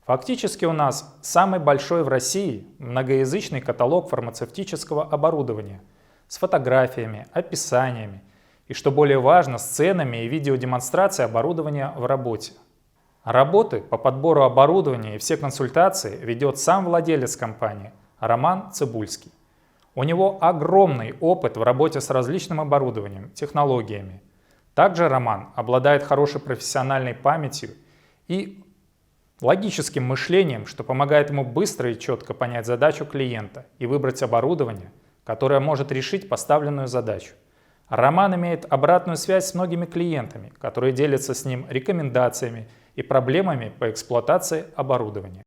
Фактически у нас самый большой в России многоязычный каталог фармацевтического оборудования с фотографиями, описаниями и, что более важно, сценами и видеодемонстрацией оборудования в работе. Работы по подбору оборудования и все консультации ведет сам владелец компании Роман Цыбульский. У него огромный опыт в работе с различным оборудованием, технологиями. Также Роман обладает хорошей профессиональной памятью и логическим мышлением, что помогает ему быстро и четко понять задачу клиента и выбрать оборудование, которое может решить поставленную задачу. Роман имеет обратную связь с многими клиентами, которые делятся с ним рекомендациями и проблемами по эксплуатации оборудования.